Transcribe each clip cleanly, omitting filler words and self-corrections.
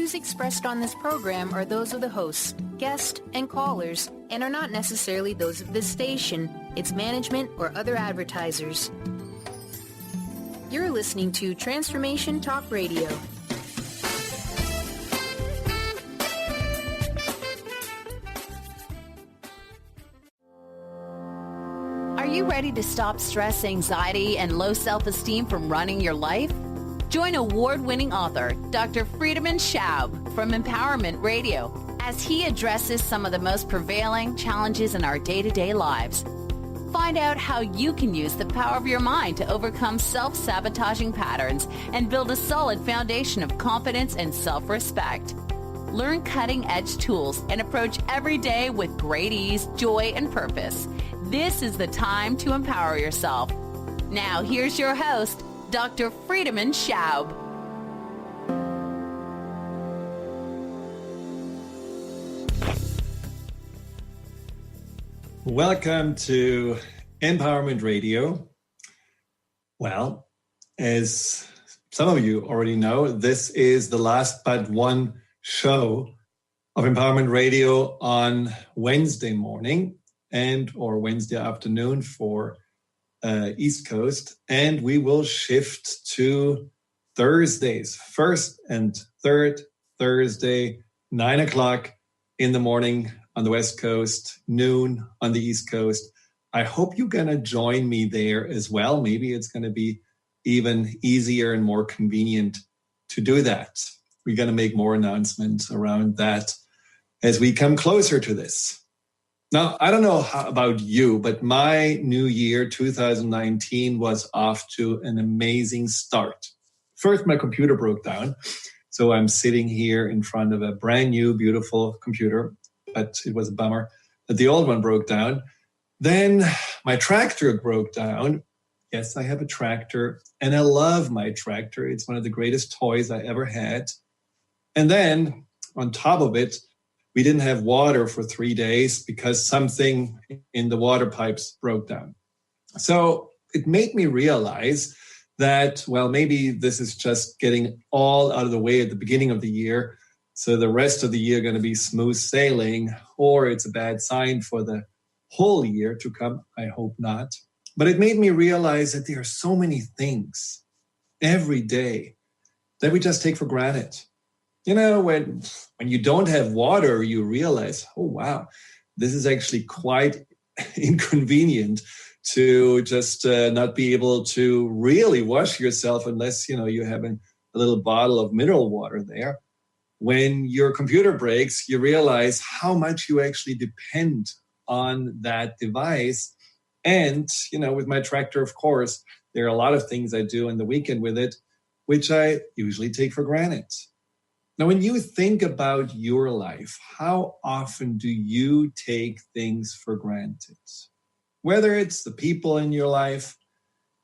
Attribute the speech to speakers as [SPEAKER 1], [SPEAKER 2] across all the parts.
[SPEAKER 1] views expressed on this program are those of the hosts, guests, and callers, and are not necessarily those of this station, its management, or other advertisers. You're listening to Transformation Talk Radio. Are you ready to stop stress, anxiety, and low self-esteem from running your life? Join award-winning author Dr. Friedemann Schaub from Empowerment Radio as he addresses some of the most prevailing challenges in our day-to-day lives. Find out how you can use the power of your mind to overcome self-sabotaging patterns and build a solid foundation of confidence and self-respect. Learn cutting-edge tools and approach every day with great ease, joy, and purpose. This is the time to empower yourself. Now, here's your host, Dr. Friedemann Schaub.
[SPEAKER 2] Welcome to Empowerment Radio. Well, as some of you already know, this is the last but one show of Empowerment Radio on Wednesday morning or Wednesday afternoon for East Coast, and we will shift to Thursdays, first and third Thursday, 9 o'clock in the morning on the West Coast, noon on the East Coast. I hope you're going to join me there as well. Maybe it's going to be even easier and more convenient to do that. We're going to make more announcements around that as we come closer to this. Now, I don't know about you, but my new year, 2019, was off to an amazing start. First, my computer broke down. So I'm sitting here in front of a brand new, beautiful computer, but it was a bummer that the old one broke down. Then my tractor broke down. Yes, I have a tractor, and I love my tractor. It's one of the greatest toys I ever had. And then on top of it, we didn't have water for 3 days because something in the water pipes broke down. So it made me realize that, well, maybe this is just getting all out of the way at the beginning of the year. So the rest of the year going to be smooth sailing, or it's a bad sign for the whole year to come. I hope not. But it made me realize that there are so many things every day that we just take for granted. You know, when you don't have water, you realize, oh, wow, this is actually quite inconvenient to just not be able to really wash yourself unless, you have a little bottle of mineral water there. When your computer breaks, you realize how much you actually depend on that device. And, with my tractor, of course, there are a lot of things I do on the weekend with it, which I usually take for granted. Now, when you think about your life, how often do you take things for granted? Whether it's the people in your life,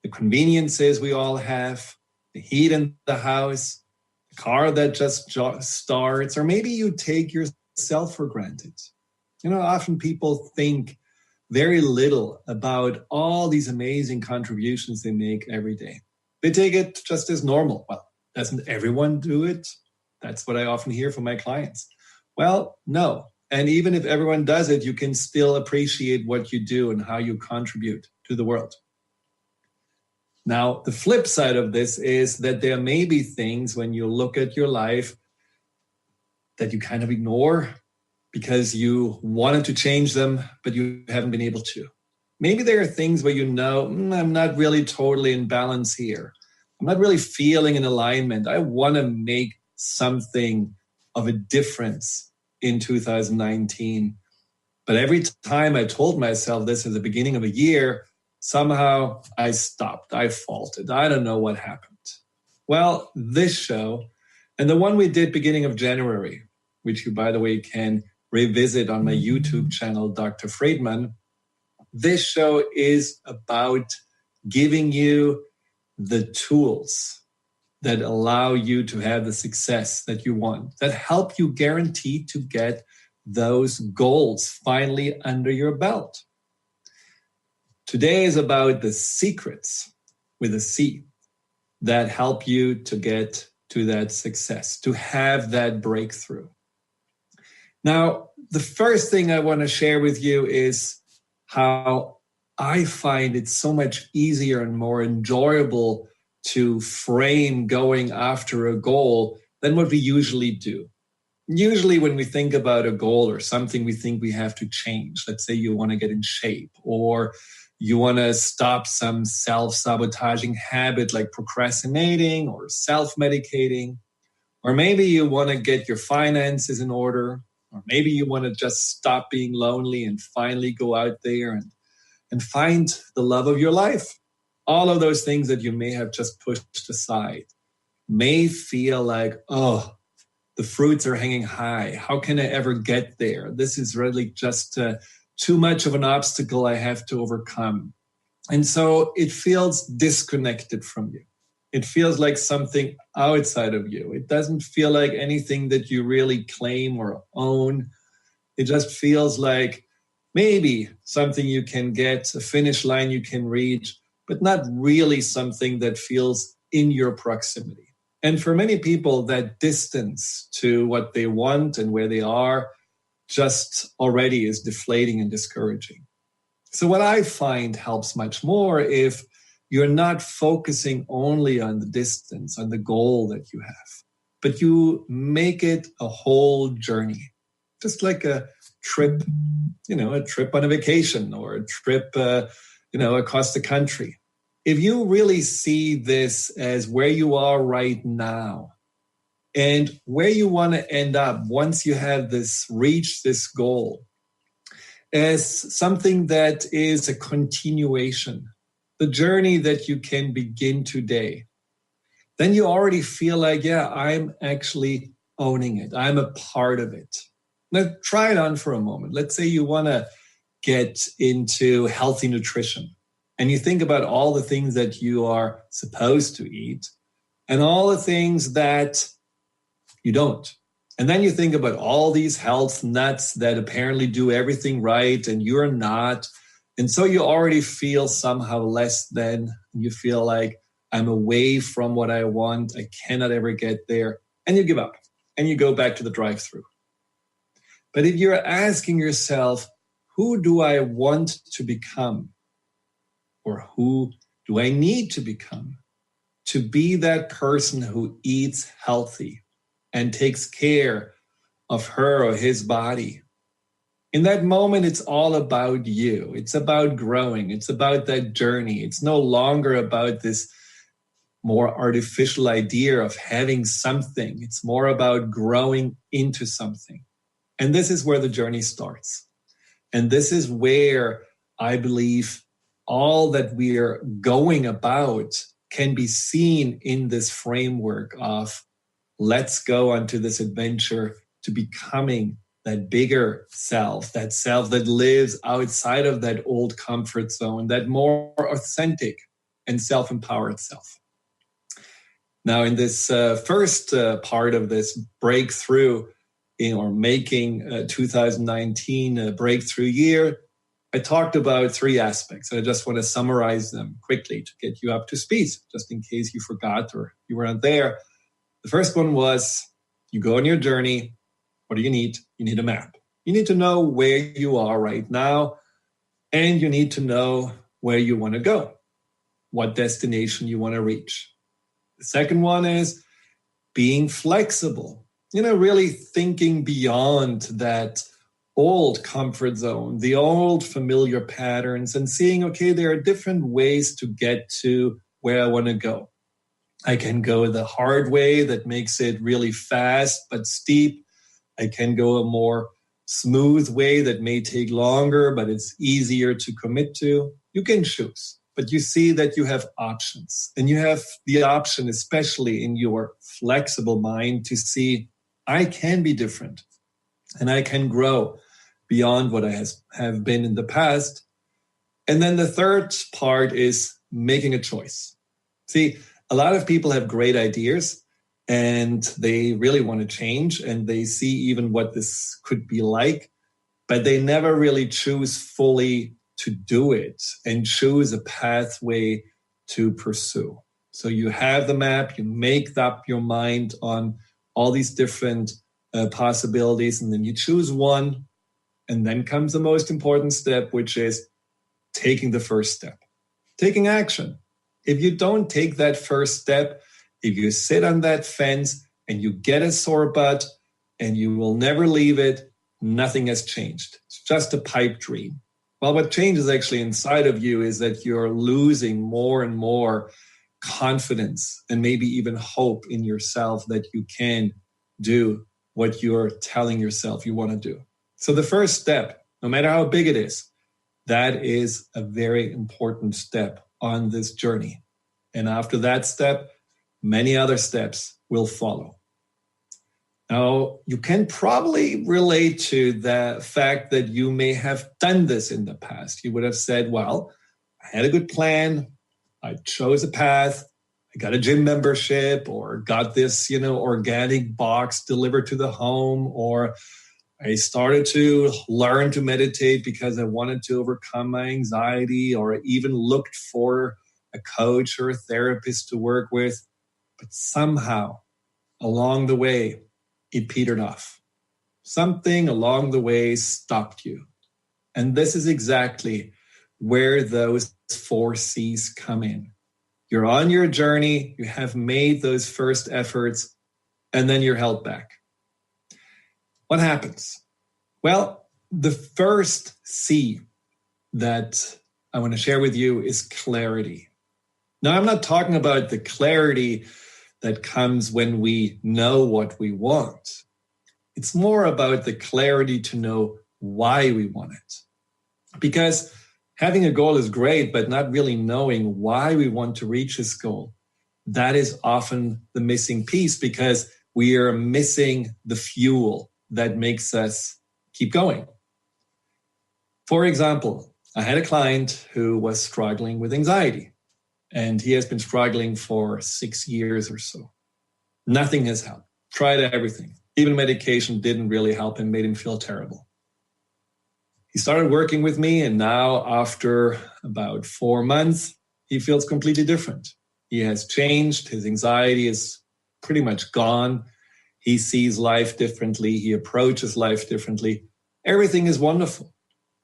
[SPEAKER 2] the conveniences we all have, the heat in the house, the car that just starts, or maybe you take yourself for granted. Often people think very little about all these amazing contributions they make every day. They take it just as normal. Well, doesn't everyone do it? That's what I often hear from my clients. Well, no. And even if everyone does it, you can still appreciate what you do and how you contribute to the world. Now, the flip side of this is that there may be things when you look at your life that you kind of ignore because you wanted to change them, but you haven't been able to. Maybe there are things where I'm not really totally in balance here. I'm not really feeling in alignment. I want to make something of a difference in 2019. But every time I told myself this at the beginning of a year, somehow I stopped. I faltered. I don't know what happened. Well, this show and the one we did beginning of January, which you, by the way, can revisit on my YouTube channel, Dr. Friedemann, this show is about giving you the tools that allow you to have the success that you want, that help you guarantee to get those goals finally under your belt. Today is about the secrets with a C that help you to get to that success, to have that breakthrough. Now, the first thing I want to share with you is how I find it so much easier and more enjoyable to frame going after a goal than what we usually do. Usually when we think about a goal or something we think we have to change, let's say you want to get in shape or you want to stop some self-sabotaging habit like procrastinating or self-medicating, or maybe you want to get your finances in order, or maybe you want to just stop being lonely and finally go out there and find the love of your life. All of those things that you may have just pushed aside may feel like, oh, the fruits are hanging high. How can I ever get there? This is really just too much of an obstacle I have to overcome. And so it feels disconnected from you. It feels like something outside of you. It doesn't feel like anything that you really claim or own. It just feels like maybe something you can get, a finish line you can reach, but not really something that feels in your proximity. And for many people, that distance to what they want and where they are just already is deflating and discouraging. So what I find helps much more if you're not focusing only on the distance, on the goal that you have, but you make it a whole journey, just like a trip, a trip on a vacation or a trip, across the country. If you really see this as where you are right now and where you want to end up once you have reached this goal as something that is a continuation, the journey that you can begin today, then you already feel like, yeah, I'm actually owning it. I'm a part of it. Now, try it on for a moment. Let's say you want to get into healthy nutrition and you think about all the things that you are supposed to eat and all the things that you don't. And then you think about all these health nuts that apparently do everything right and you're not. And so you already feel somehow less than, and you feel like I'm away from what I want. I cannot ever get there. And you give up and you go back to the drive-thru. But if you're asking yourself, who do I want to become? Or who do I need to become to be that person who eats healthy and takes care of her or his body? In that moment, it's all about you. It's about growing. It's about that journey. It's no longer about this more artificial idea of having something. It's more about growing into something. And this is where the journey starts. And this is where I believe all that we're going about can be seen in this framework of let's go onto this adventure to becoming that bigger self that lives outside of that old comfort zone, that more authentic and self-empowered self. Now, in this first part of this breakthrough or making 2019 a breakthrough year, I talked about three aspects. I just want to summarize them quickly to get you up to speed, just in case you forgot or you weren't there. The first one was you go on your journey. What do you need? You need a map. You need to know where you are right now, and you need to know where you want to go, what destination you want to reach. The second one is being flexible, really thinking beyond that old comfort zone, the old familiar patterns, and seeing, okay, there are different ways to get to where I want to go. I can go the hard way that makes it really fast but steep. I can go a more smooth way that may take longer, but it's easier to commit to. You can choose, but you see that you have options. And you have the option, especially in your flexible mind, to see I can be different and I can grow beyond what I have been in the past. And then the third part is making a choice. See, a lot of people have great ideas and they really want to change and they see even what this could be like, but they never really choose fully to do it and choose a pathway to pursue. So you have the map, you make up your mind on all these different possibilities, and then you choose one. And then comes the most important step, which is taking the first step, taking action. If you don't take that first step, if you sit on that fence and you get a sore butt and you will never leave it, nothing has changed. It's just a pipe dream. Well, what changes actually inside of you is that you're losing more and more confidence and maybe even hope in yourself that you can do what you're telling yourself you want to do. So the first step, no matter how big it is, that is a very important step on this journey. And after that step, many other steps will follow. Now, you can probably relate to the fact that you may have done this in the past. You would have said, well, I had a good plan. I chose a path. I got a gym membership or got this, organic box delivered to the home, or I started to learn to meditate because I wanted to overcome my anxiety, or I even looked for a coach or a therapist to work with. But somehow along the way, it petered off. Something along the way stopped you. And this is exactly where those 4 C's come in. You're on your journey, you have made those first efforts, and then you're held back. What happens? Well, the first C that I want to share with you is clarity. Now, I'm not talking about the clarity that comes when we know what we want. It's more about the clarity to know why we want it. Because having a goal is great, but not really knowing why we want to reach this goal, that is often the missing piece, because we are missing the fuel that makes us keep going. For example, I had a client who was struggling with anxiety, and he has been struggling for 6 years or so. Nothing has helped. Tried everything. Even medication didn't really help him, made him feel terrible. He started working with me, and now after about 4 months, he feels completely different. He has changed. His anxiety is pretty much gone. He sees life differently. He approaches life differently. Everything is wonderful.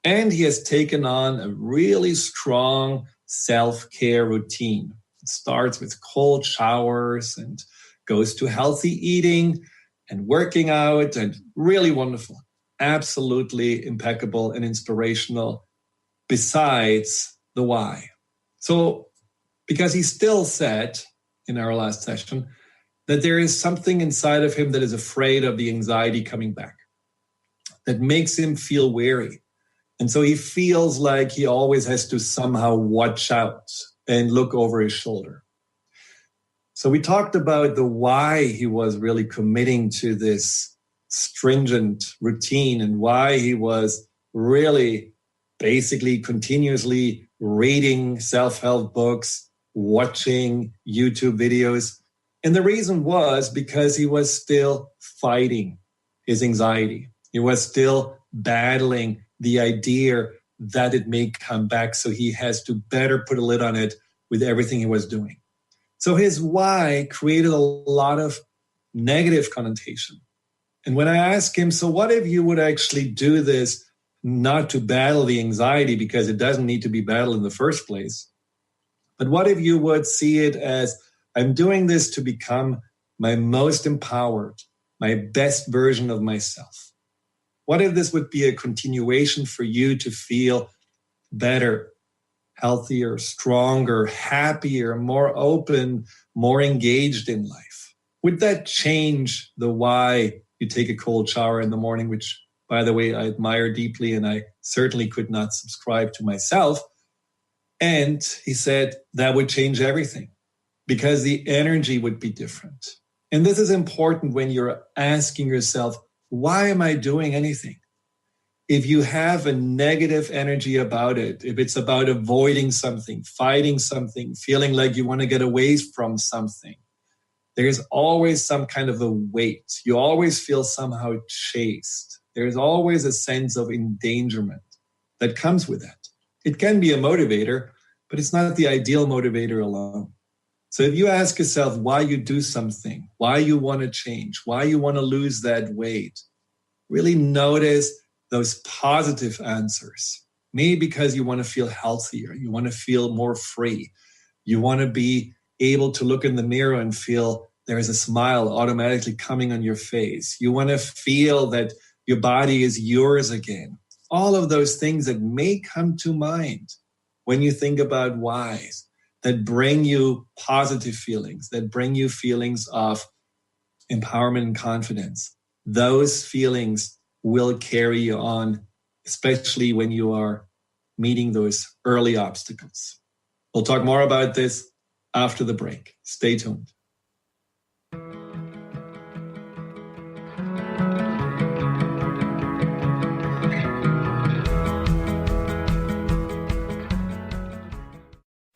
[SPEAKER 2] And he has taken on a really strong self-care routine. It starts with cold showers and goes to healthy eating and working out, and really wonderful. Absolutely impeccable and inspirational, besides the why. So, because he still said in our last session that there is something inside of him that is afraid of the anxiety coming back, that makes him feel wary. And so he feels like he always has to somehow watch out and look over his shoulder. So we talked about the why he was really committing to this stringent routine, and why he was really basically continuously reading self-help books, watching YouTube videos. And the reason was because he was still fighting his anxiety. He was still battling the idea that it may come back, so he has to better put a lid on it with everything he was doing. So his why created a lot of negative connotation. And when I asked him, so what if you would actually do this not to battle the anxiety, because it doesn't need to be battled in the first place, but what if you would see it as, I'm doing this to become my most empowered, my best version of myself? What if this would be a continuation for you to feel better, healthier, stronger, happier, more open, more engaged in life? Would that change the why you take a cold shower in the morning, which, by the way, I admire deeply, and I certainly could not subscribe to myself? And he said that would change everything, because the energy would be different. And this is important when you're asking yourself, why am I doing anything? If you have a negative energy about it, if it's about avoiding something, fighting something, feeling like you want to get away from something, there's always some kind of a weight. You always feel somehow chased. There's always a sense of endangerment that comes with that. It can be a motivator, but it's not the ideal motivator alone. So if you ask yourself why you do something, why you want to change, why you want to lose that weight, really notice those positive answers. Maybe because you want to feel healthier, you want to feel more free, you want to be able to look in the mirror and feel there's a smile automatically coming on your face. You want to feel that your body is yours again. All of those things that may come to mind when you think about whys, that bring you positive feelings, that bring you feelings of empowerment and confidence. Those feelings will carry you on, especially when you are meeting those early obstacles. We'll talk more about this after the break. Stay tuned.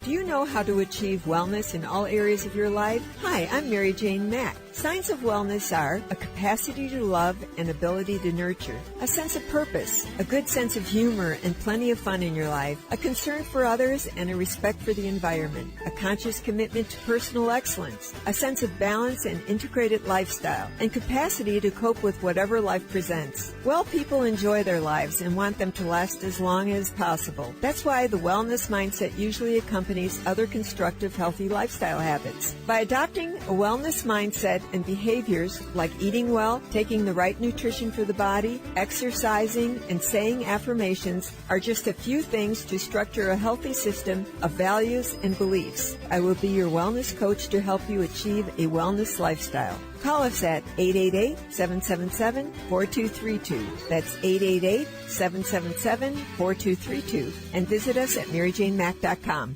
[SPEAKER 3] Do you know how to achieve wellness in all areas of your life? Hi, I'm Mary Jane Mack. Signs of wellness are a capacity to love and ability to nurture, a sense of purpose, a good sense of humor and plenty of fun in your life, a concern for others and a respect for the environment, a conscious commitment to personal excellence, a sense of balance and integrated lifestyle, and capacity to cope with whatever life presents. Well, people enjoy their lives and want them to last as long as possible. That's why the wellness mindset usually accompanies other constructive, healthy lifestyle habits. By adopting a wellness mindset and behaviors like eating well, taking the right nutrition for the body, exercising, and saying affirmations are just a few things to structure a healthy system of values and beliefs. I will be your wellness coach to help you achieve a wellness lifestyle. Call us at 888-777-4232. That's 888-777-4232. And visit us at maryjanemack.com.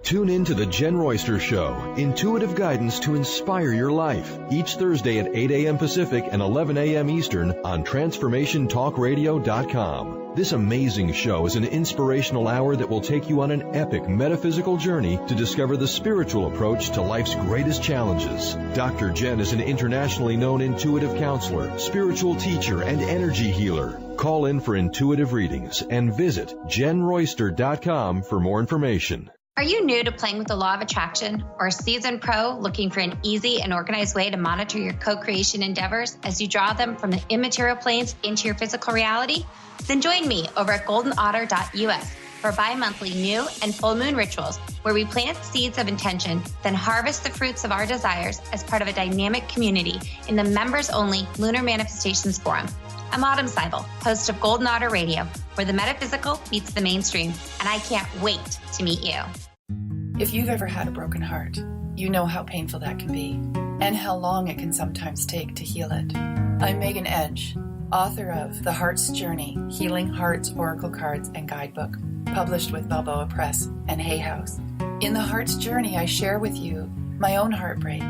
[SPEAKER 4] Tune in to the Jen Royster Show, intuitive guidance to inspire your life, each Thursday at 8 a.m. Pacific and 11 a.m. Eastern on TransformationTalkRadio.com. This amazing show is an inspirational hour that will take you on an epic metaphysical journey to discover the spiritual approach to life's greatest challenges. Dr. Jen is an internationally known intuitive counselor, spiritual teacher, and energy healer. Call in for intuitive readings and visit JenRoyster.com for more information.
[SPEAKER 5] Are you new to playing with the law of attraction or a seasoned pro looking for an easy and organized way to monitor your co-creation endeavors as you draw them from the immaterial planes into your physical reality? Then join me over at goldenotter.us for bi-monthly new and full moon rituals where we plant seeds of intention, then harvest the fruits of our desires as part of a dynamic community in the members-only Lunar Manifestations Forum. I'm Autumn Seibel, host of Golden Otter Radio, where the metaphysical meets the mainstream, and I can't wait to meet you.
[SPEAKER 6] If you've ever had a broken heart, you know how painful that can be and how long it can sometimes take to heal it. I'm Megan Edge, author of The Heart's Journey, Healing Hearts, Oracle Cards, and Guidebook, published with Balboa Press and Hay House. In The Heart's Journey, I share with you my own heartbreak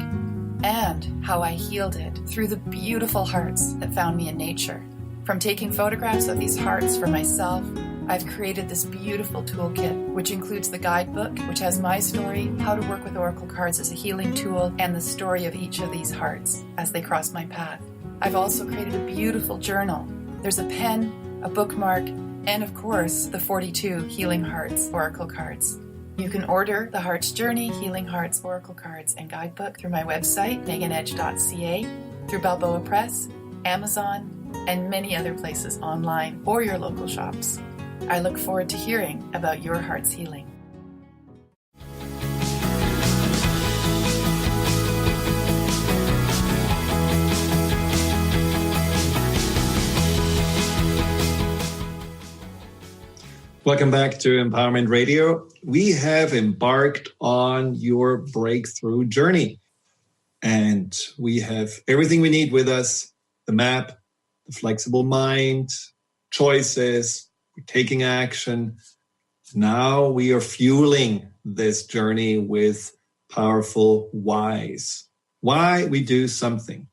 [SPEAKER 6] and how I healed it through the beautiful hearts that found me in nature. From taking photographs of these hearts for myself, I've created this beautiful toolkit, which includes the guidebook, which has my story, how to work with oracle cards as a healing tool, and the story of each of these hearts as they cross my path. I've also created a beautiful journal. There's a pen, a bookmark, and of course, the 42 Healing Hearts Oracle Cards. You can order The Heart's Journey, Healing Hearts Oracle Cards, and Guidebook through my website, meganedge.ca, through Balboa Press, Amazon, and many other places online or your local shops. I look forward to hearing about your heart's healing.
[SPEAKER 2] Welcome back to Empowerment Radio. We have embarked on your breakthrough journey, and we have everything we need with us: the map, the flexible mind, choices, we're taking action. Now we are fueling this journey with powerful whys. Why we do something.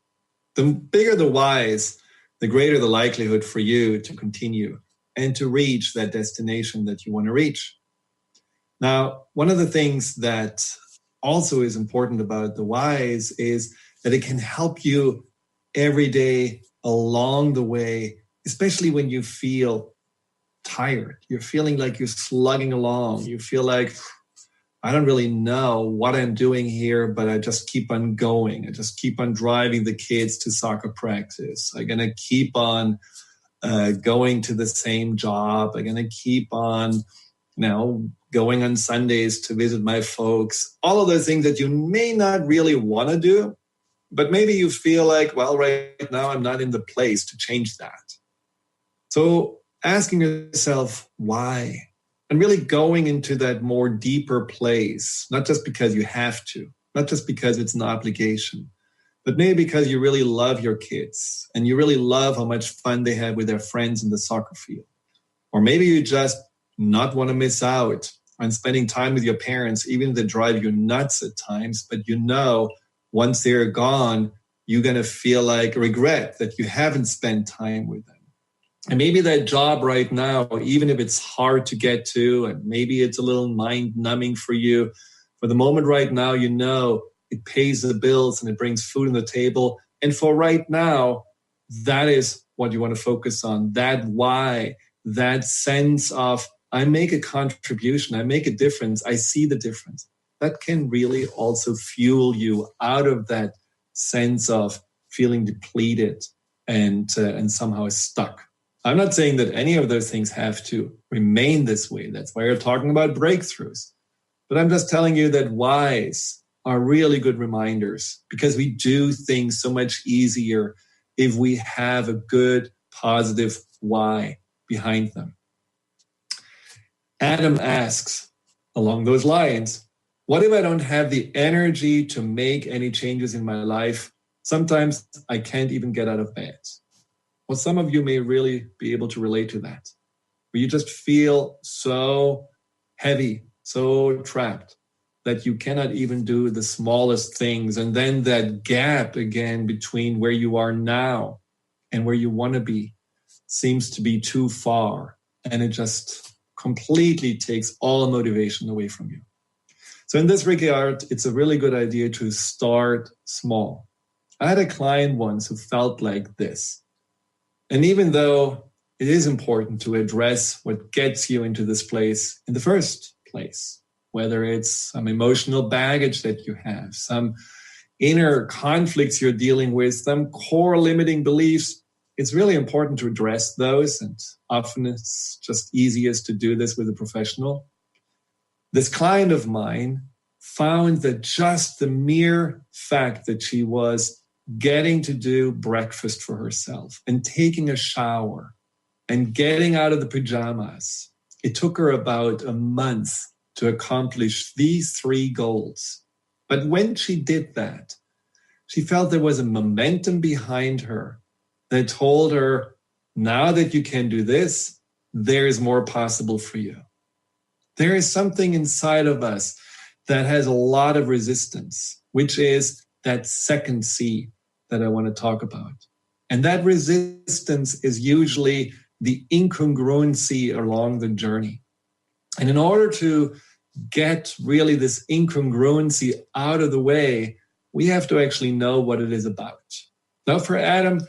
[SPEAKER 2] The bigger the whys, the greater the likelihood for you to continue and to reach that destination that you want to reach. Now, one of the things that also is important about the whys is that it can help you every day along the way, especially when you feel tired. You're feeling like you're slugging along. You feel like, I don't really know what I'm doing here, but I just keep on going. I just keep on driving the kids to soccer practice. I'm going to keep on going to the same job. I'm going to keep on, going on Sundays to visit my folks. All of those things that you may not really want to do, but maybe you feel like, well, right now I'm not in the place to change that. So asking yourself why, and really going into that more deeper place, not just because you have to, not just because it's an obligation, but maybe because you really love your kids and you really love how much fun they have with their friends in the soccer field. Or maybe you just not want to miss out on spending time with your parents, even if they drive you nuts at times, but once they're gone, you're going to feel like regret that you haven't spent time with them. And maybe that job right now, even if it's hard to get to, and maybe it's a little mind-numbing for you, for the moment right now, it pays the bills and it brings food on the table. And for right now, that is what you want to focus on. That why, that sense of, I make a contribution, I make a difference, I see the difference. That can really also fuel you out of that sense of feeling depleted and somehow stuck. I'm not saying that any of those things have to remain this way. That's why we're talking about breakthroughs. But I'm just telling you that whys are really good reminders, because we do things so much easier if we have a good, positive why behind them. Adam asks, along those lines, what if I don't have the energy to make any changes in my life? Sometimes I can't even get out of bed. Well, some of you may really be able to relate to that, where you just feel so heavy, so trapped, that you cannot even do the smallest things. And then that gap again between where you are now and where you want to be seems to be too far. And it just completely takes all motivation away from you. So in this regard, it's a really good idea to start small. I had a client once who felt like this. And even though it is important to address what gets you into this place in the first place, whether it's some emotional baggage that you have, some inner conflicts you're dealing with, some core limiting beliefs, it's really important to address those. And often it's just easiest to do this with a professional. This client of mine found that just the mere fact that she was getting to do breakfast for herself and taking a shower and getting out of the pajamas, it took her about a month to accomplish these 3 goals. But when she did that, she felt there was a momentum behind her that told her, now that you can do this, there is more possible for you. There is something inside of us that has a lot of resistance, which is that second C that I want to talk about. And that resistance is usually the incongruency along the journey. And in order to get really this incongruency out of the way, we have to actually know what it is about. Now for Adam,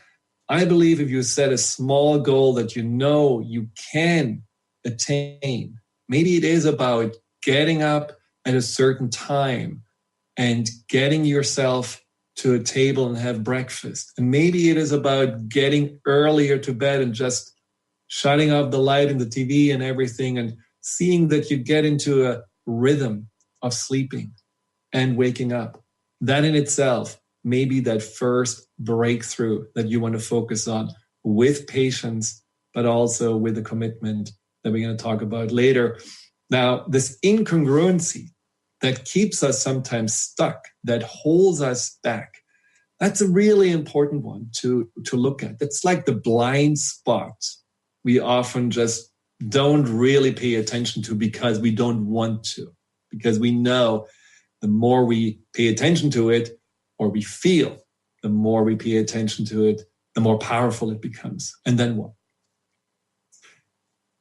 [SPEAKER 2] I believe if you set a small goal that you can attain, maybe it is about getting up at a certain time and getting yourself to a table and have breakfast. And maybe it is about getting earlier to bed and just shutting off the light and the TV and everything and seeing that you get into a rhythm of sleeping and waking up. That in itself may be that first breakthrough that you want to focus on with patience, but also with the commitment that we're going to talk about later. Now, this incongruency that keeps us sometimes stuck, that holds us back, that's a really important one to look at. That's like the blind spot we often just don't really pay attention to because we don't want to, because we know the more we pay attention to it, or we feel the more we pay attention to it, the more powerful it becomes. And then what?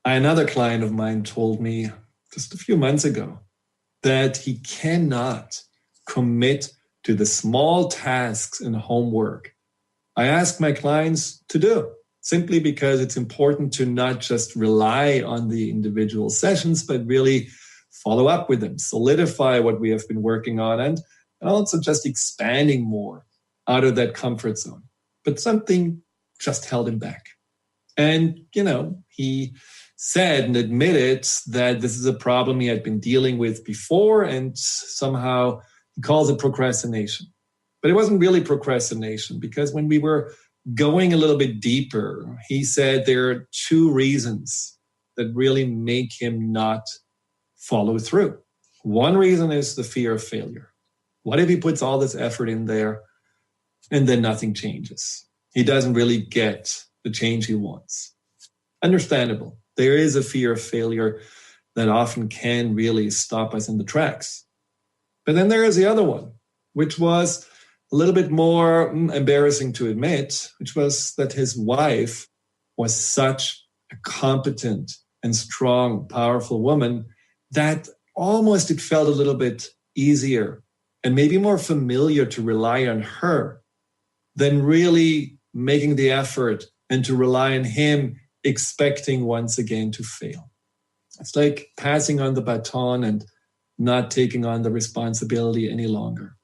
[SPEAKER 2] Another client of mine told me just a few months ago that he cannot commit to the small tasks and homework I ask my clients to do, simply because it's important to not just rely on the individual sessions, but really follow up with them, solidify what we have been working on, and also just expanding more out of that comfort zone. But something just held him back. And, he said and admitted that this is a problem he had been dealing with before, and somehow he calls it procrastination. But it wasn't really procrastination, because when we were going a little bit deeper, he said there are two reasons that really make him not follow through. One reason is the fear of failure. What if he puts all this effort in there and then nothing changes? He doesn't really get the change he wants. Understandable. There is a fear of failure that often can really stop us in the tracks. But then there is the other one, which was a little bit more embarrassing to admit, which was that his wife was such a competent and strong, powerful woman that almost it felt a little bit easier and maybe more familiar to rely on her than really making the effort and to rely on him, expecting once again to fail. It's like passing on the baton and not taking on the responsibility any longer.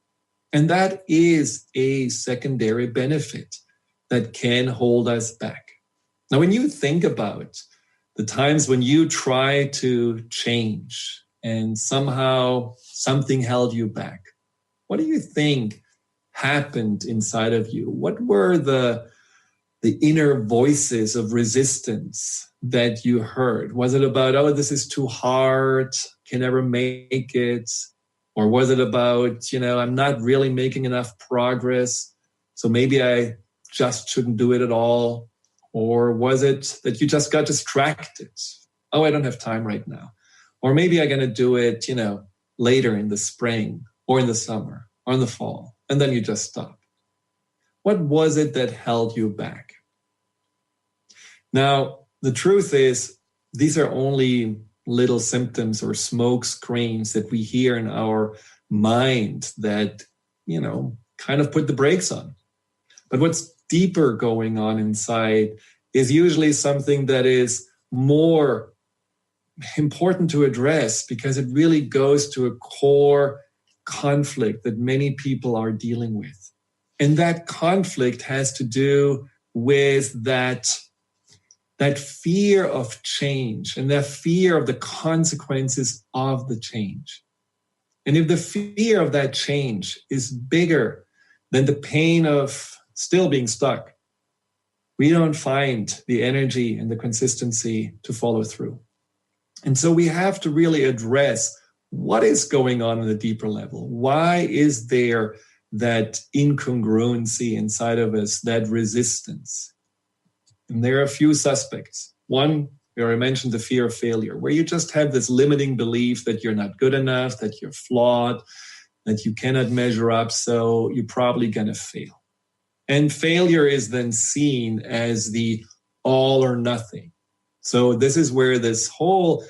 [SPEAKER 2] And that is a secondary benefit that can hold us back. Now, when you think about the times when you try to change and somehow something held you back, what do you think happened inside of you? What were the inner voices of resistance that you heard? Was it about, oh, this is too hard, can never make it? Or was it about, I'm not really making enough progress, so maybe I just shouldn't do it at all? Or was it that you just got distracted? Oh, I don't have time right now. Or maybe I'm going to do it, later in the spring or in the summer or in the fall. And then you just stop. What was it that held you back? Now, the truth is, these are only little symptoms or smoke screens that we hear in our mind that, kind of put the brakes on. But what's deeper going on inside is usually something that is more important to address, because it really goes to a core conflict that many people are dealing with. And that conflict has to do with that fear of change and that fear of the consequences of the change. And if the fear of that change is bigger than the pain of still being stuck, we don't find the energy and the consistency to follow through. And so we have to really address what is going on a deeper level. Why is there that incongruency inside of us, that resistance? And there are a few suspects. One, we already mentioned the fear of failure, where you just have this limiting belief that you're not good enough, that you're flawed, that you cannot measure up, so you're probably going to fail. And failure is then seen as the all or nothing. So this is where this whole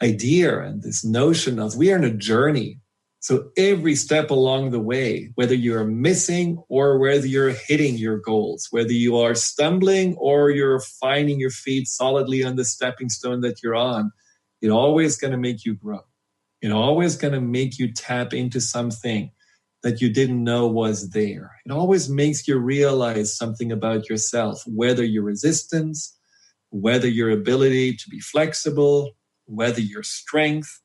[SPEAKER 2] idea and this notion of we are on a journey. So every step along the way, whether you're missing or whether you're hitting your goals, whether you are stumbling or you're finding your feet solidly on the stepping stone that you're on, it's always going to make you grow. It's always going to make you tap into something that you didn't know was there. It always makes you realize something about yourself, whether your resistance, whether your ability to be flexible, whether your strength,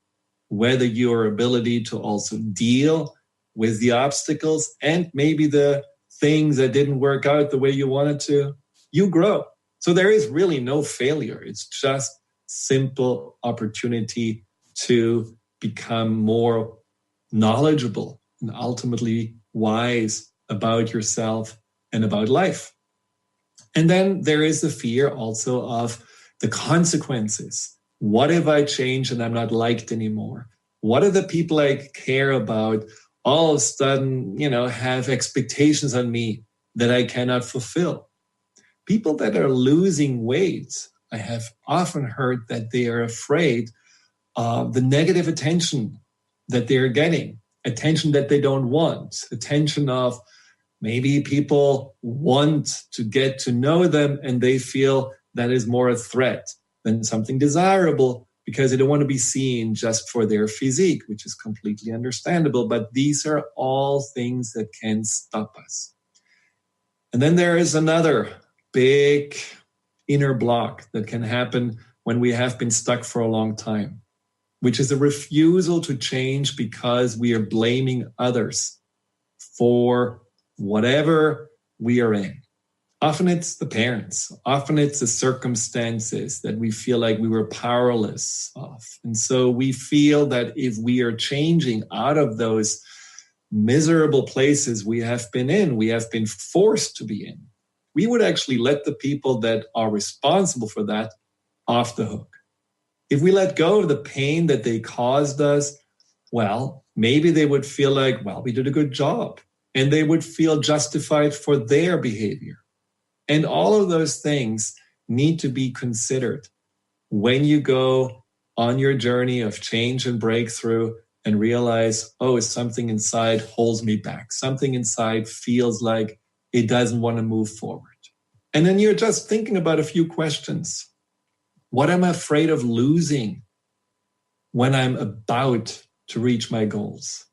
[SPEAKER 2] whether your ability to also deal with the obstacles and maybe the things that didn't work out the way you wanted to, you grow. So there is really no failure. It's just simple opportunity to become more knowledgeable and ultimately wise about yourself and about life. And then there is the fear also of the consequences. What if I change and I'm not liked anymore? What are the people I care about all of a sudden, have expectations on me that I cannot fulfill? People that are losing weight, I have often heard that they are afraid of the negative attention that they're getting, attention that they don't want, attention of maybe people want to get to know them and they feel that is more a threat than something desirable, because they don't want to be seen just for their physique, which is completely understandable. But these are all things that can stop us. And then there is another big inner block that can happen when we have been stuck for a long time, which is a refusal to change because we are blaming others for whatever we are in. Often it's the parents. Often it's the circumstances that we feel like we were powerless of. And so we feel that if we are changing out of those miserable places we have been in, we have been forced to be in, we would actually let the people that are responsible for that off the hook. If we let go of the pain that they caused us, well, maybe they would feel like, well, we did a good job, and they would feel justified for their behavior. And all of those things need to be considered when you go on your journey of change and breakthrough and realize, oh, something inside holds me back. Something inside feels like it doesn't want to move forward. And then you're just thinking about a few questions. What am I afraid of losing when I'm about to reach my goals?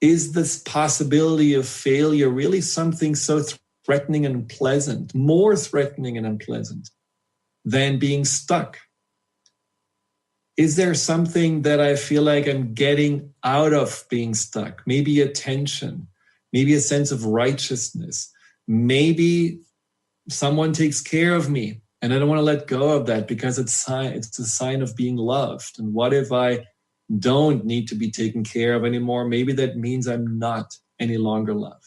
[SPEAKER 2] Is this possibility of failure really something so threatening and unpleasant, more threatening and unpleasant than being stuck? Is there something that I feel like I'm getting out of being stuck? Maybe attention, maybe a sense of righteousness. Maybe someone takes care of me and I don't want to let go of that because it's a sign of being loved. And what if I don't need to be taken care of anymore? Maybe that means I'm not any longer loved.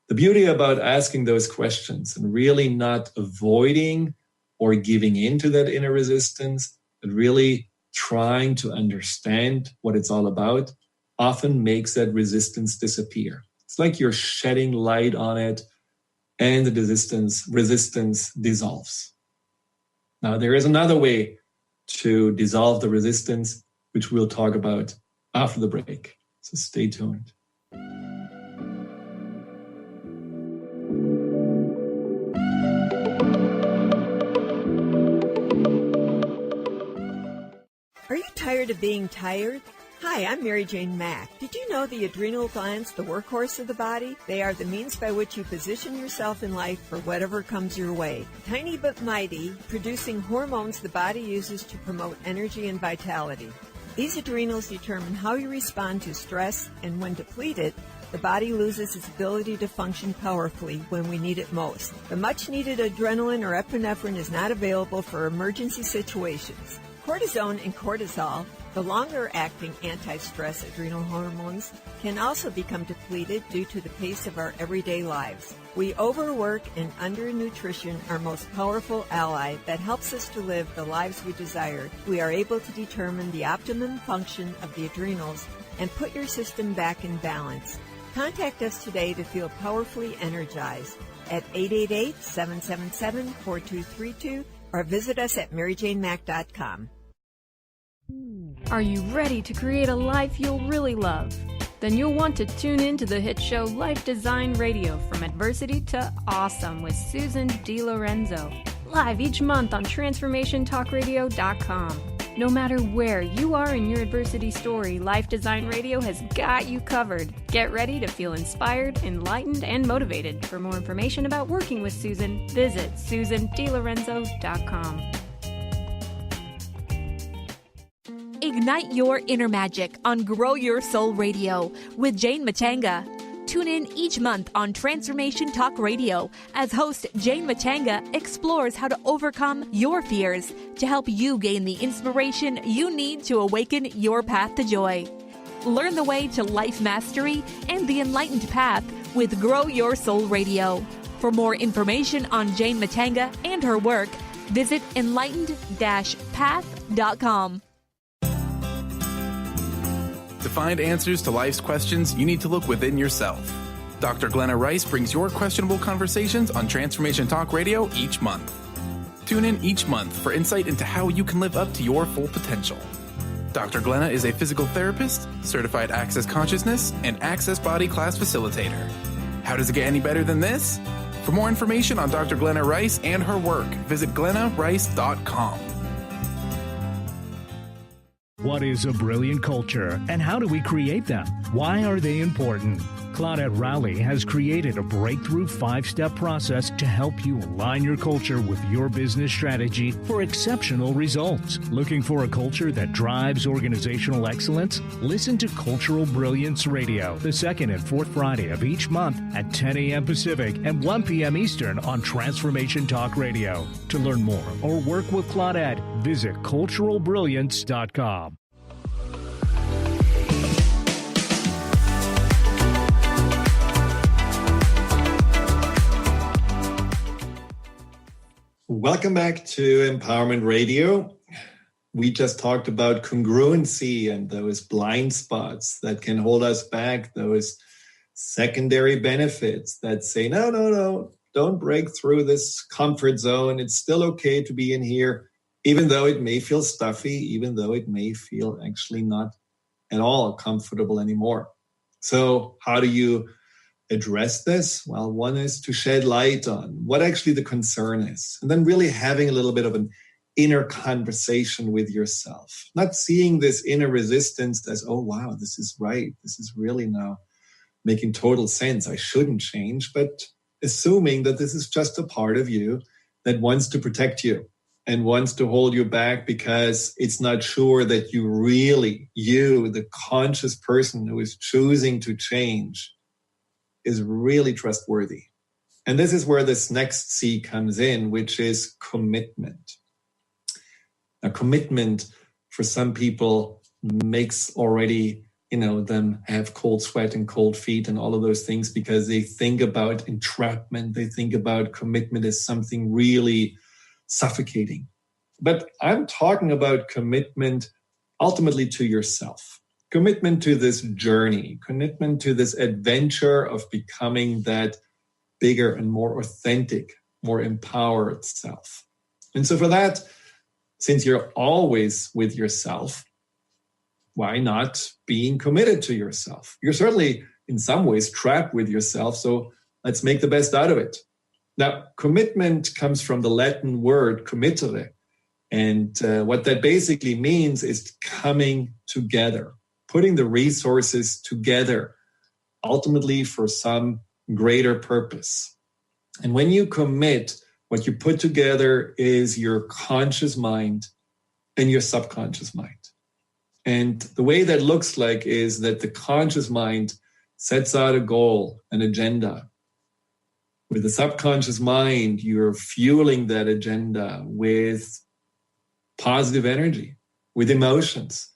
[SPEAKER 2] The beauty about asking those questions and really not avoiding or giving into that inner resistance, but really trying to understand what it's all about, often makes that resistance disappear. It's like you're shedding light on it and the resistance dissolves. Now, there is another way to dissolve the resistance, which we'll talk about after the break. So stay tuned.
[SPEAKER 3] Are you tired of being tired? Hi, I'm Mary Jane Mack. Did you know the adrenal glands, the workhorse of the body? They are the means by which you position yourself in life for whatever comes your way. Tiny but mighty, producing hormones the body uses to promote energy and vitality. These adrenals determine how you respond to stress, and when depleted, the body loses its ability to function powerfully when we need it most. The much-needed adrenaline or epinephrine is not available for emergency situations. Cortisone and cortisol, the longer-acting anti-stress adrenal hormones, can also become depleted due to the pace of our everyday lives. We overwork, and undernutrition, our most powerful ally that helps us to live the lives we desire. We are able to determine the optimum function of the adrenals and put your system back in balance. Contact us today to feel powerfully energized at 888-777-4232 or visit us at maryjanemack.com.
[SPEAKER 7] Are you ready to create a life you'll really love? Then you'll want to tune in to the hit show Life Design Radio, From Adversity to Awesome with Susan DiLorenzo, live each month on TransformationTalkRadio.com. No matter where you are in your adversity story, Life Design Radio has got you covered. Get ready to feel inspired, enlightened, and motivated. For more information about working with Susan, visit SusanDiLorenzo.com.
[SPEAKER 8] Ignite your inner magic on Grow Your Soul Radio with Jane Matanga. Tune in each month on Transformation Talk Radio as host Jane Matanga explores how to overcome your fears to help you gain the inspiration you need to awaken your path to joy. Learn the way to life mastery and the enlightened path with Grow Your Soul Radio. For more information on Jane Matanga and her work, visit enlightened-path.com.
[SPEAKER 9] To find answers to life's questions, you need to look within yourself. Dr. Glenna Rice brings your questionable conversations on Transformation Talk Radio each month. Tune in each month for insight into how you can live up to your full potential. Dr. Glenna is a physical therapist, certified Access Consciousness, and Access Body Class Facilitator. How does it get any better than this? For more information on Dr. Glenna Rice and her work, visit glennarice.com.
[SPEAKER 10] What is a brilliant culture and how do we create them? Why are they important? Claudette Rowley has created a breakthrough 5-step process to help you align your culture with your business strategy for exceptional results. Looking for a culture that drives organizational excellence? Listen to Cultural Brilliance Radio, the second and fourth Friday of each month at 10 a.m. Pacific and 1 p.m. Eastern on Transformation Talk Radio. To learn more or work with Claudette, visit culturalbrilliance.com.
[SPEAKER 2] Welcome back to Empowerment Radio. We just talked about congruency and those blind spots that can hold us back, those secondary benefits that say, no, don't break through this comfort zone. It's still okay to be in here, even though it may feel stuffy, even though it may feel actually not at all comfortable anymore. So how do you address this? Well, one is to shed light on what actually the concern is, and then really having a little bit of an inner conversation with yourself, not seeing this inner resistance as, oh, wow, this is right. This is really now making total sense. I shouldn't change, but assuming that this is just a part of you that wants to protect you and wants to hold you back because it's not sure that you, the conscious person who is choosing to change, is really trustworthy. And this is where this next C comes in, which is commitment. Now, commitment for some people makes already, them have cold sweat and cold feet and all of those things because they think about entrapment. They think about commitment as something really suffocating. But I'm talking about commitment ultimately to yourself. Commitment to this journey, commitment to this adventure of becoming that bigger and more authentic, more empowered self. And so for that, since you're always with yourself, why not being committed to yourself? You're certainly in some ways trapped with yourself, so let's make the best out of it. Now, commitment comes from the Latin word committere, and what that basically means is coming together, putting the resources together, ultimately for some greater purpose. And when you commit, what you put together is your conscious mind and your subconscious mind. And the way that looks like is that the conscious mind sets out a goal, an agenda. With the subconscious mind, you're fueling that agenda with positive energy, with emotions.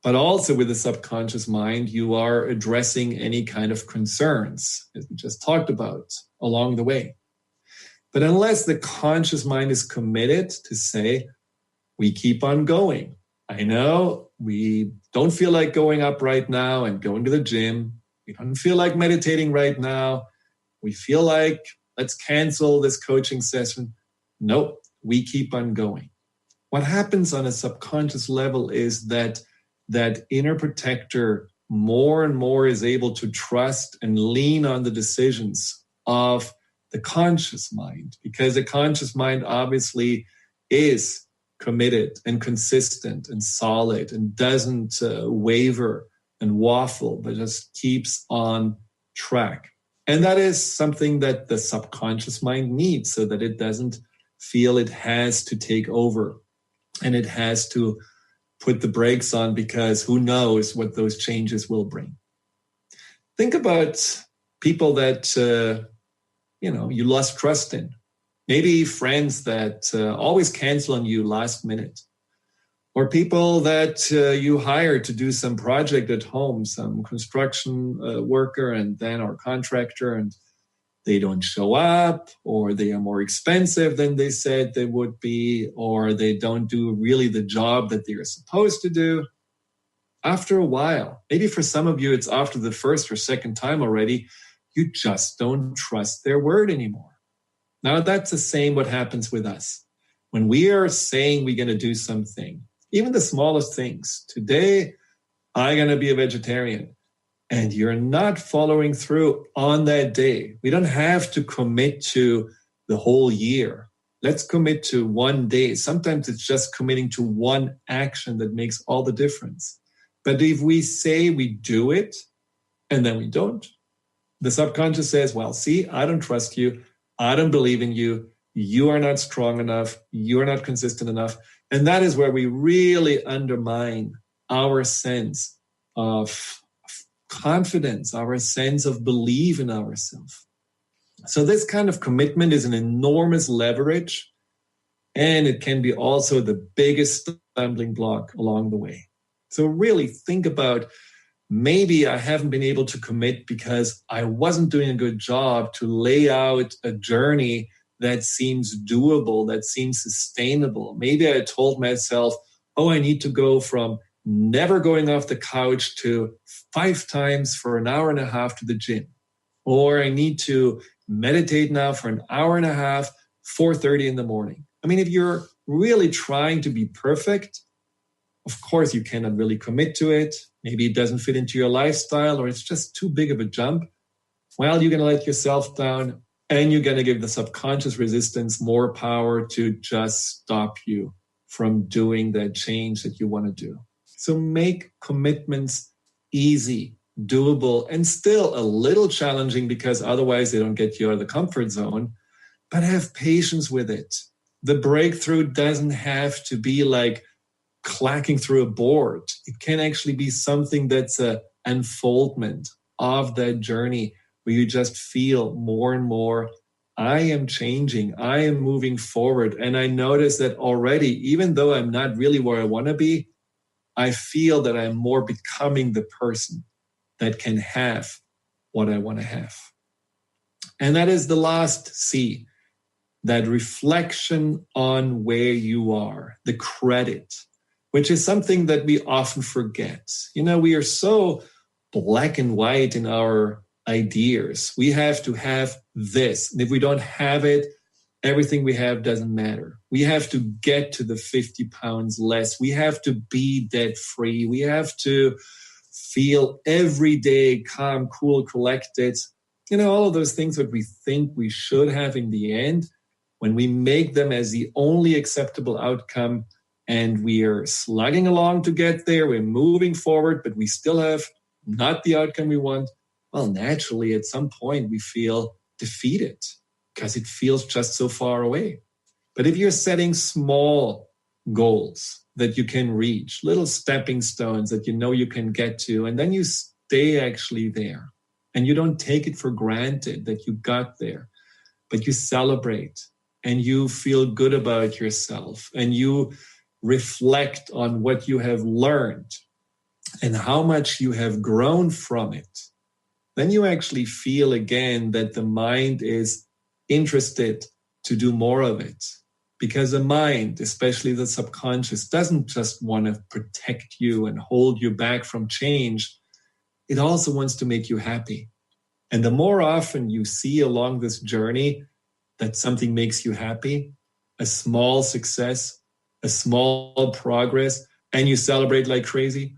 [SPEAKER 2] But also with the subconscious mind, you are addressing any kind of concerns, as we just talked about, along the way. But unless the conscious mind is committed to say, we keep on going. I know we don't feel like going up right now and going to the gym. We don't feel like meditating right now. We feel like, let's cancel this coaching session. Nope, we keep on going. What happens on a subconscious level is that inner protector more and more is able to trust and lean on the decisions of the conscious mind, because the conscious mind obviously is committed and consistent and solid and doesn't waver and waffle, but just keeps on track. And that is something that the subconscious mind needs so that it doesn't feel it has to take over and it has to put the brakes on because who knows what those changes will bring. Think about people that, you lost trust in. Maybe friends that always cancel on you last minute. Or people that you hire to do some project at home, some construction worker and then or contractor, and they don't show up, or they are more expensive than they said they would be, or they don't do really the job that they're supposed to do. After a while, maybe for some of you, it's after the first or second time already, you just don't trust their word anymore. Now, that's the same what happens with us. When we are saying we're going to do something, even the smallest things, today, I'm going to be a vegetarian. And you're not following through on that day. We don't have to commit to the whole year. Let's commit to one day. Sometimes it's just committing to one action that makes all the difference. But if we say we do it and then we don't, the subconscious says, well, see, I don't trust you. I don't believe in you. You are not strong enough. You are not consistent enough. And that is where we really undermine our sense of confidence, our sense of belief in ourselves. So this kind of commitment is an enormous leverage, and it can be also the biggest stumbling block along the way. So really think about, maybe I haven't been able to commit because I wasn't doing a good job to lay out a journey that seems doable, that seems sustainable. Maybe I told myself, oh, I need to go from never going off the couch to 5 times for an hour and a half to the gym. Or I need to meditate now for an hour and a half, 4:30 in the morning. I mean, if you're really trying to be perfect, of course, you cannot really commit to it. Maybe it doesn't fit into your lifestyle, or it's just too big of a jump. Well, you're going to let yourself down, and you're going to give the subconscious resistance more power to just stop you from doing that change that you want to do. So make commitments easy, doable, and still a little challenging, because otherwise they don't get you out of the comfort zone. But have patience with it. The breakthrough doesn't have to be like clacking through a board. It can actually be something that's an unfoldment of that journey where you just feel more and more, I am changing, I am moving forward. And I notice that already, even though I'm not really where I want to be, I feel that I'm more becoming the person that can have what I want to have. And that is the last C, that reflection on where you are, the credit, which is something that we often forget. You know, we are so black and white in our ideas. We have to have this. And if we don't have it, everything we have doesn't matter. We have to get to the 50 pounds less. We have to be debt free. We have to feel every day calm, cool, collected. You know, all of those things that we think we should have in the end, when we make them as the only acceptable outcome, and we are slugging along to get there, we're moving forward, but we still have not the outcome we want, well, naturally, at some point, we feel defeated because it feels just so far away. But if you're setting small goals that you can reach, little stepping stones that you know you can get to, and then you stay actually there, and you don't take it for granted that you got there, but you celebrate, and you feel good about yourself, and you reflect on what you have learned and how much you have grown from it, then you actually feel again that the mind is interested to do more of it. Because the mind, especially the subconscious, doesn't just want to protect you and hold you back from change. It also wants to make you happy. And the more often you see along this journey that something makes you happy, a small success, a small progress, and you celebrate like crazy,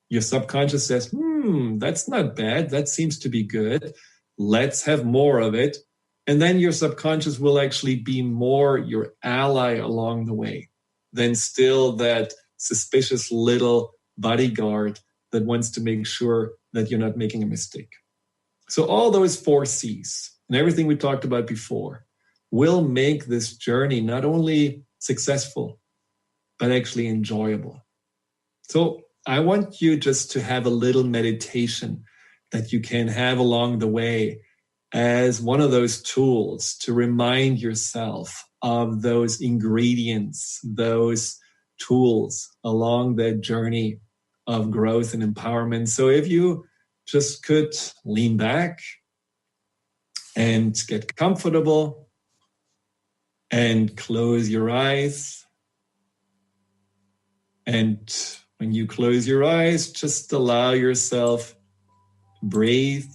[SPEAKER 2] your subconscious says, that's not bad. That seems to be good. Let's have more of it. And then your subconscious will actually be more your ally along the way than still that suspicious little bodyguard that wants to make sure that you're not making a mistake. So all those 4 C's and everything we talked about before will make this journey not only successful, but actually enjoyable. So I want you just to have a little meditation that you can have along the way as one of those tools to remind yourself of those ingredients, those tools along that journey of growth and empowerment. So if you just could lean back and get comfortable and close your eyes. And when you close your eyes, just allow yourself to breathe.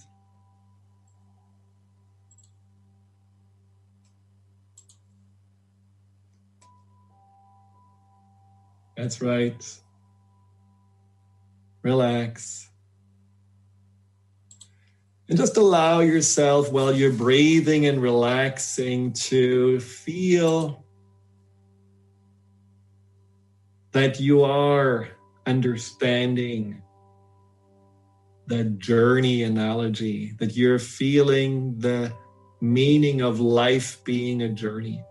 [SPEAKER 2] That's right. Relax. And just allow yourself, while you're breathing and relaxing, to feel that you are understanding that journey analogy, that you're feeling the meaning of life being a journey.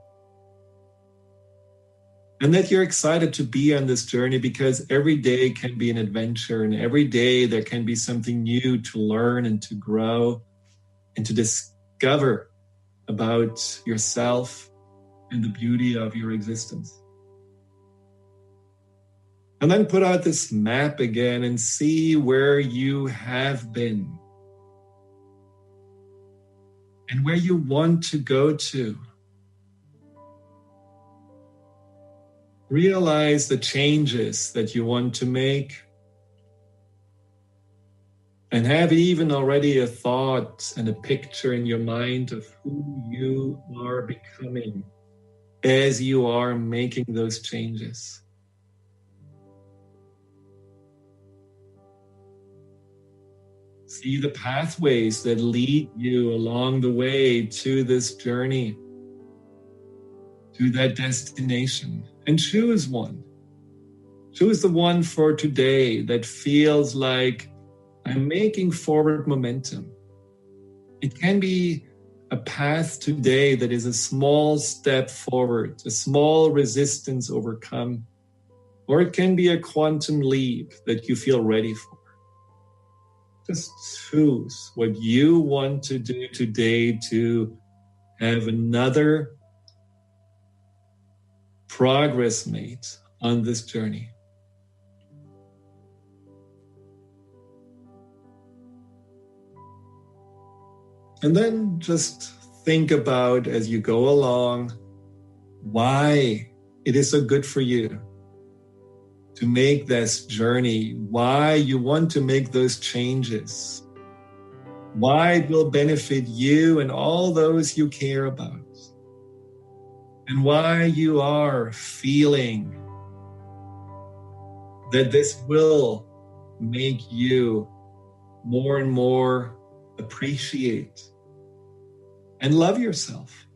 [SPEAKER 2] And that you're excited to be on this journey because every day can be an adventure, and every day there can be something new to learn and to grow and to discover about yourself and the beauty of your existence. And then put out this map again and see where you have been and where you want to go to. Realize the changes that you want to make, and have even already a thought and a picture in your mind of who you are becoming as you are making those changes. See the pathways that lead you along the way to this journey, to that destination, and choose one. Choose the one for today that feels like I'm making forward momentum. It can be a path today that is a small step forward, a small resistance overcome, or it can be a quantum leap that you feel ready for. Just choose what you want to do today to have another progress made on this journey. And then just think about, as you go along, why it is so good for you to make this journey, why you want to make those changes, why it will benefit you and all those you care about, and why you are feeling that this will make you more and more appreciate and love yourself.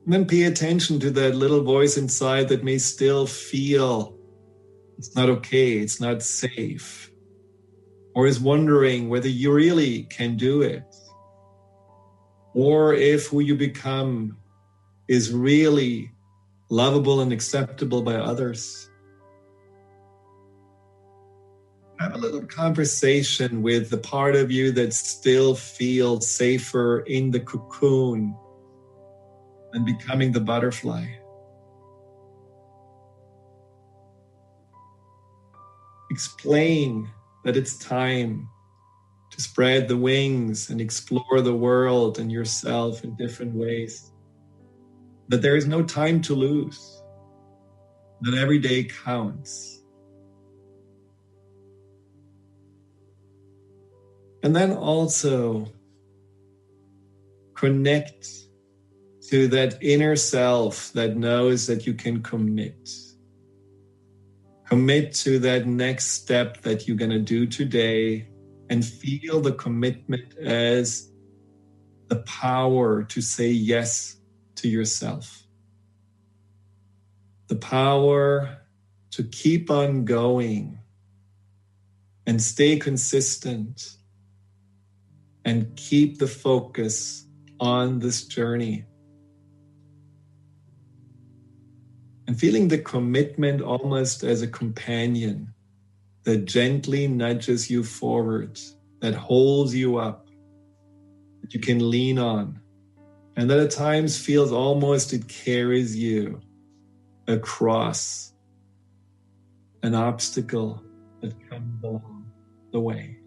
[SPEAKER 2] And then pay attention to that little voice inside that may still feel it's not okay, it's not safe, or is wondering whether you really can do it, or if who you become is really lovable and acceptable by others. Have a little conversation with the part of you that still feels safer in the cocoon than becoming the butterfly. Explain that it's time to spread the wings and explore the world and yourself in different ways. That there is no time to lose. That every day counts. And then also connect to that inner self that knows that you can commit. Commit to that next step that you're going to do today, and feel the commitment as the power to say yes to yourself. The power to keep on going and stay consistent and keep the focus on this journey. And feeling the commitment almost as a companion that gently nudges you forward, that holds you up, that you can lean on, and that at times feels almost it carries you across an obstacle that comes along the way.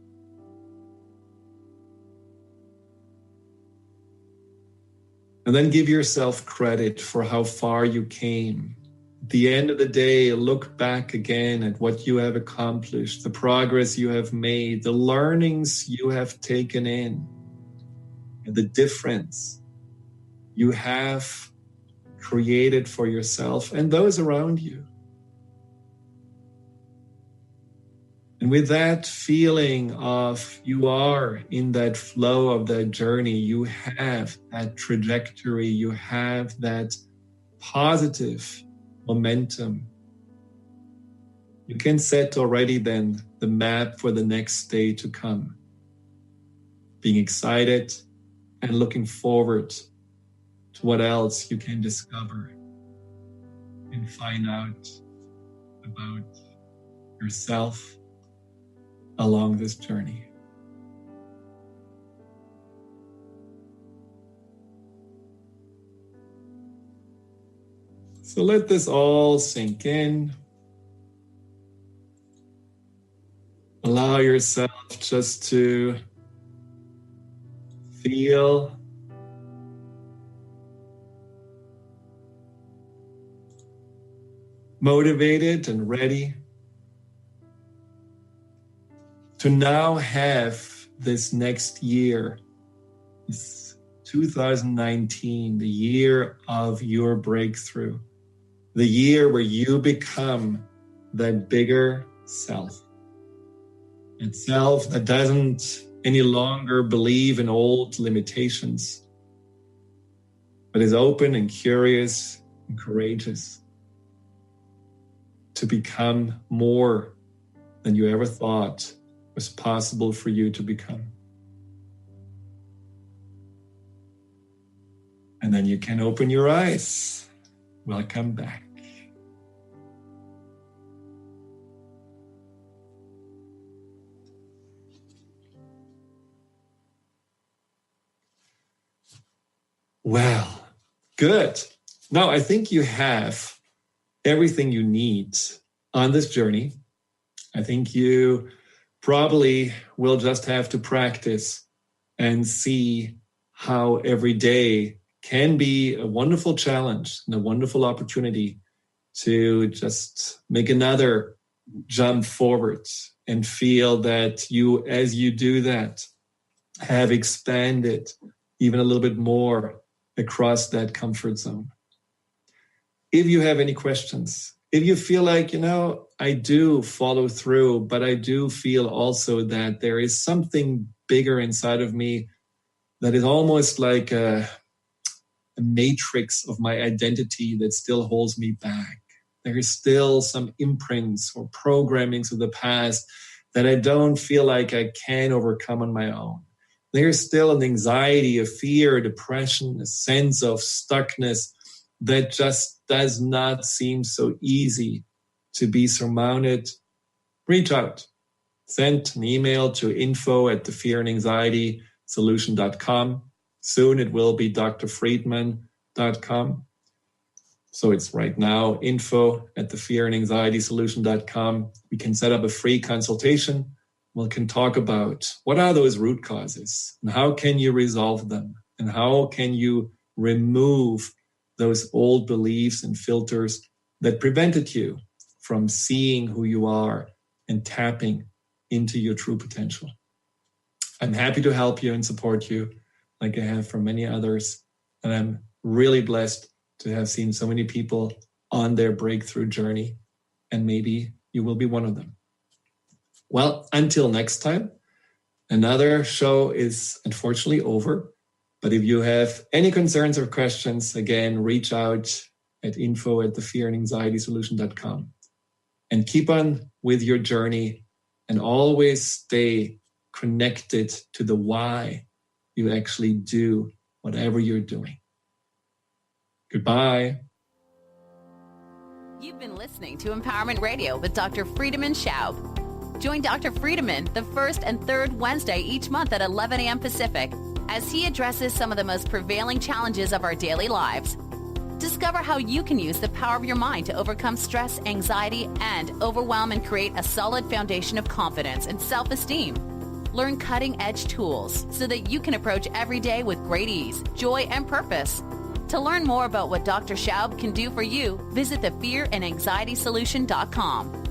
[SPEAKER 2] And then give yourself credit for how far you came. At the end of the day, look back again at what you have accomplished, the progress you have made, the learnings you have taken in, and the difference you have created for yourself and those around you. And with that feeling of you are in that flow of that journey, you have that trajectory, you have that positive momentum. You can set already then the map for the next day to come. Being excited and looking forward to what else you can discover and find out about yourself along this journey. So let this all sink in. Allow yourself just to feel motivated and ready to now have this next year, this 2019, the year of your breakthrough, the year where you become that bigger self. And self that doesn't any longer believe in old limitations, but is open and curious and courageous to become more than you ever thought was possible for you to become. And then you can open your eyes. Welcome back. Well, good. Now, I think you have everything you need on this journey. I think you probably will just have to practice and see how every day can be a wonderful challenge and a wonderful opportunity to just make another jump forward and feel that you, as you do that, have expanded even a little bit more across that comfort zone. If you have any questions, if you feel like, I do follow through, but I do feel also that there is something bigger inside of me that is almost like a matrix of my identity that still holds me back. There is still some imprints or programmings of the past that I don't feel like I can overcome on my own. There's still an anxiety, a fear, a depression, a sense of stuckness that just does not seem so easy to be surmounted. Reach out. Send an email to info@thefearandanxietysolution.com. Soon it will be drfriedman.com. So it's right now info@thefearandanxietysolution.com. We can set up a free consultation. We can talk about what are those root causes and how can you resolve them and how can you remove those old beliefs and filters that prevented you from seeing who you are and tapping into your true potential. I'm happy to help you and support you like I have for many others. And I'm really blessed to have seen so many people on their breakthrough journey. And maybe you will be one of them. Well, until next time, another show is unfortunately over. But if you have any concerns or questions, again, reach out at info@thefearandanxietysolution.com. And keep on with your journey and always stay connected to the why you actually do whatever you're doing. Goodbye.
[SPEAKER 1] You've been listening to Empowerment Radio with Dr. Friedemann Schaub. Join Dr. Friedemann the first and third Wednesday each month at 11 a.m. Pacific as he addresses some of the most prevailing challenges of our daily lives. Discover how you can use the power of your mind to overcome stress, anxiety, and overwhelm and create a solid foundation of confidence and self-esteem. Learn cutting-edge tools so that you can approach every day with great ease, joy, and purpose. To learn more about what Dr. Schaub can do for you, visit thefearandanxietysolution.com.